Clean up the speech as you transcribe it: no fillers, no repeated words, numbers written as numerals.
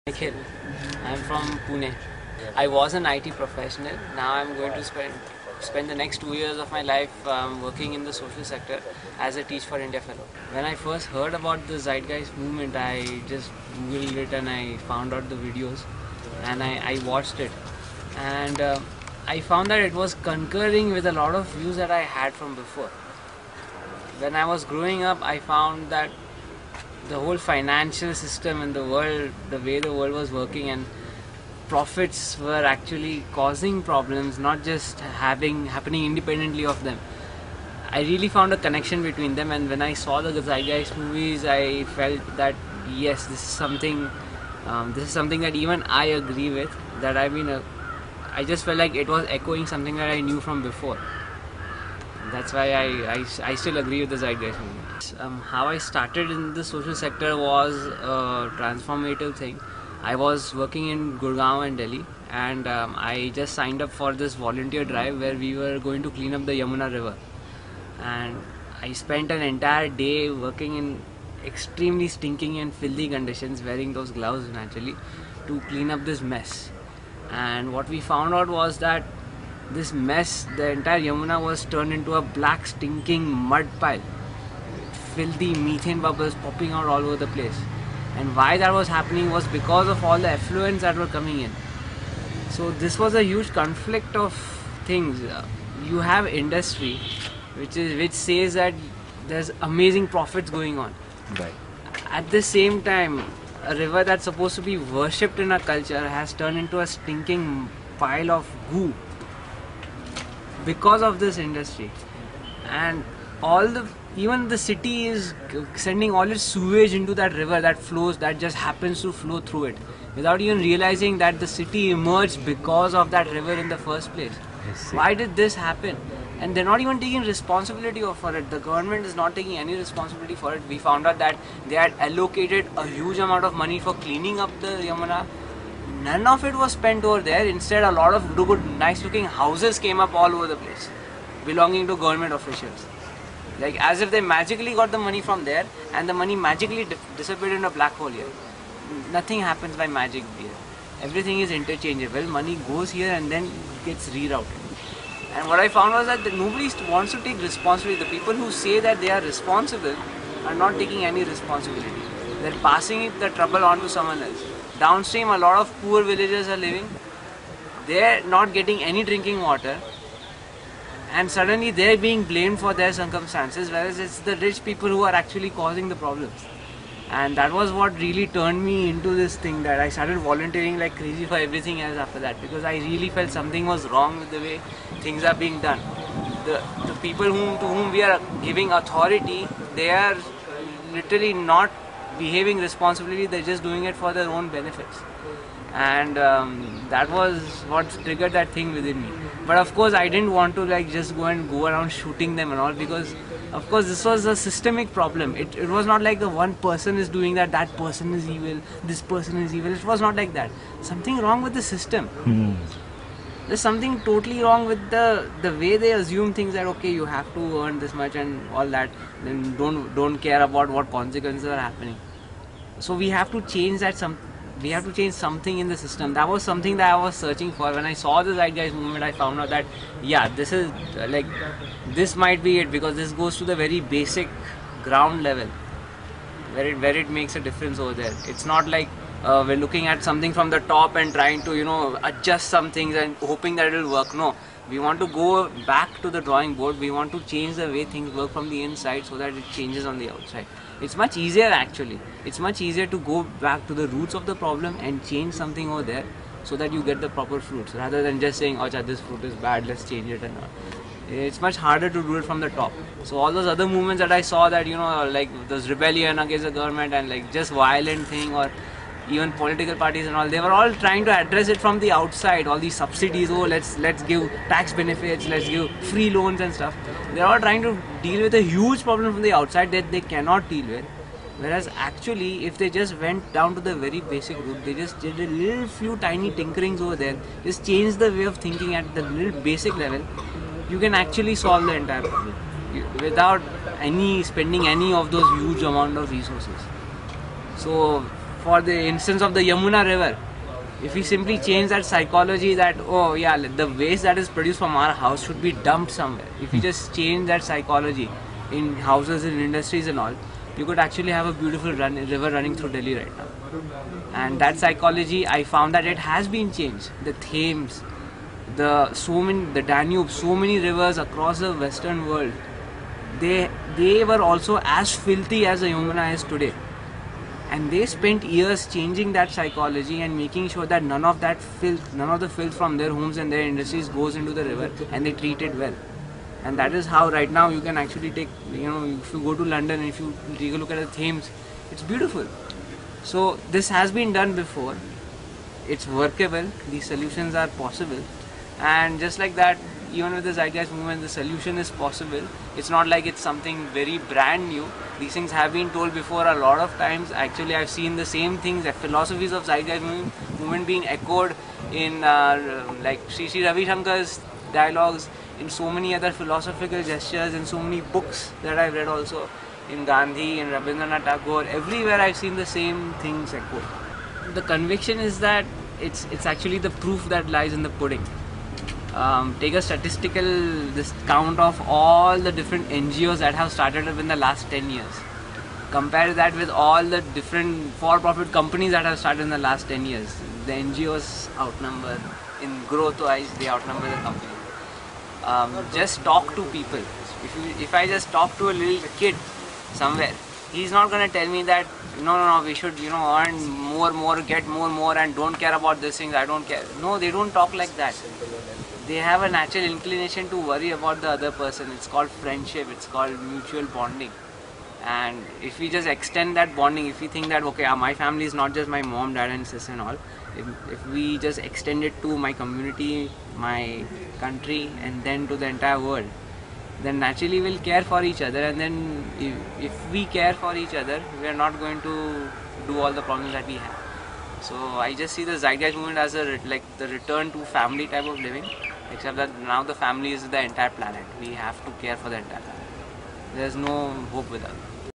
Nikhil, I'm from Pune. I was an IT professional. Now I'm going to spend the next 2 years of my life working in the social sector as a Teach for India fellow. When I first heard about the Zeitgeist movement, I just googled it and I found out the videos and I watched it. And I found that it was concurring with a lot of views that I had from before. When I was growing up, I found that the whole financial system in the world, the way the world was working, and profits were actually causing problems, not just happening independently of them. I really found a connection between them, and when I saw the Zeitgeist movies, I felt that yes, this is something that even I agree with. That I just felt like it was echoing something that I knew from before. That's why I still agree with the Zeitgeist movement. How I started in the social sector was a transformative thing. I was working in Gurgaon and Delhi, and I just signed up for this volunteer drive where we were going to clean up the Yamuna river. And I spent an entire day working in extremely stinking and filthy conditions, wearing those gloves naturally, to clean up this mess. And what we found out was that this mess, the entire Yamuna was turned into a black stinking mud pile. Filthy methane bubbles popping out all over the place. And why that was happening was because of all the effluents that were coming in. So this was a huge conflict of things. You have industry which says that there's amazing profits going on. Right. At the same time, a river that's supposed to be worshipped in our culture has turned into a stinking pile of goo because of this industry. And even the city is sending all its sewage into that river that just happens to flow through it without even realizing that the city emerged because of that river in the first place. Why did this happen? And they're not even taking responsibility for it. The government is not taking any responsibility for it. We found out that they had allocated a huge amount of money for cleaning up the Yamuna. None of it was spent over there. Instead, a lot of good, nice looking houses came up all over the place belonging to government officials. Like as if they magically got the money from there and the money magically disappeared in a black hole here. Nothing happens by magic here. Everything is interchangeable. Money goes here and then gets rerouted. And what I found was that nobody wants to take responsibility. The people who say that they are responsible are not taking any responsibility. They're passing the trouble on to someone else. Downstream, a lot of poor villagers are living. They're not getting any drinking water. And suddenly they're being blamed for their circumstances, whereas it's the rich people who are actually causing the problems. And that was what really turned me into this thing, that I started volunteering like crazy for everything else after that, because I really felt something was wrong with the way things are being done. The people to whom we are giving authority, they are literally not behaving responsibly, they're just doing it for their own benefits. And that was what triggered that thing within me. But of course I didn't want to just go around shooting them and all, because of course this was a systemic problem. It was not like the one person is doing that person is evil, this person is evil. It was not like that. Something wrong with the system. There's something totally wrong with the way they assume things, that okay, you have to earn this much and all that, then don't care about what consequences are happening. So we have to change that. We have to change something in the system. That was something that I was searching for. When I saw the Zeitgeist movement, I found out that yeah, this might be it, because this goes to the very basic ground level where it makes a difference over there. It's not like we're looking at something from the top and trying to adjust some things and hoping that it will work. No, we want to go back to the drawing board. We want to change the way things work from the inside so that it changes on the outside. It's much easier actually. It's much easier to go back to the roots of the problem and change something over there so that you get the proper fruits, rather than just saying, oh, this fruit is bad, let's change it and all. It's much harder to do it from the top. So all those other movements that I saw, that like this rebellion against the government and like just violent thing, or even political parties and all, they were all trying to address it from the outside. All these subsidies, oh, let's give tax benefits, let's give free loans and stuff. They're all trying to deal with a huge problem from the outside that they cannot deal with. Whereas actually, if they just went down to the very basic root, they just did a little few tiny tinkerings over there, just changed the way of thinking at the little basic level, you can actually solve the entire problem without spending any of those huge amount of resources. So for the instance of the Yamuna river, if we simply change that psychology that, oh yeah, the waste that is produced from our house should be dumped somewhere. If you just change that psychology in houses, in industries and all, you could actually have a beautiful river running through Delhi right now. And that psychology, I found that it has been changed. The Thames, the Danube, so many rivers across the Western world, they were also as filthy as the Yamuna is today. And they spent years changing that psychology and making sure that none of the filth from their homes and their industries goes into the river, and they treat it well. And that is how right now you can actually take, if you go to London and if you take a look at the Thames, it's beautiful. So this has been done before. It's workable. These solutions are possible. And just like that, even with the Zeitgeist movement, the solution is possible. It's not like it's something very brand new. These things have been told before a lot of times. Actually, I've seen the same things, the philosophies of Zeitgeist movement being echoed in like Sri Ravi Shankar's dialogues, in so many other philosophical gestures, in so many books that I've read also, in Gandhi, in Rabindranath Tagore. Everywhere I've seen the same things echoed. The conviction is that it's actually the proof that lies in the pudding. Take a statistical count of all the different NGOs that have started up in the last 10 years. Compare that with all the different for-profit companies that have started in the last 10 years. The NGOs outnumber, in growth-wise, they outnumber the companies. Just talk to people. If I just talk to a little kid somewhere, he's not going to tell me that no, we should earn more, get more, and don't care about these things. I don't care. No, they don't talk like that. They have a natural inclination to worry about the other person. It's called friendship. It's called mutual bonding. And if we just extend that bonding, if we think that okay, my family is not just my mom, dad, and sister and all. If we just extend it to my community, my country, and then to the entire world, then naturally we'll care for each other. And then if we care for each other, we are not going to do all the problems that we have. So I just see the Zeitgeist movement as the return to family type of living, except that now the family is the entire planet. We have to care for the entire planet. There's no hope without it.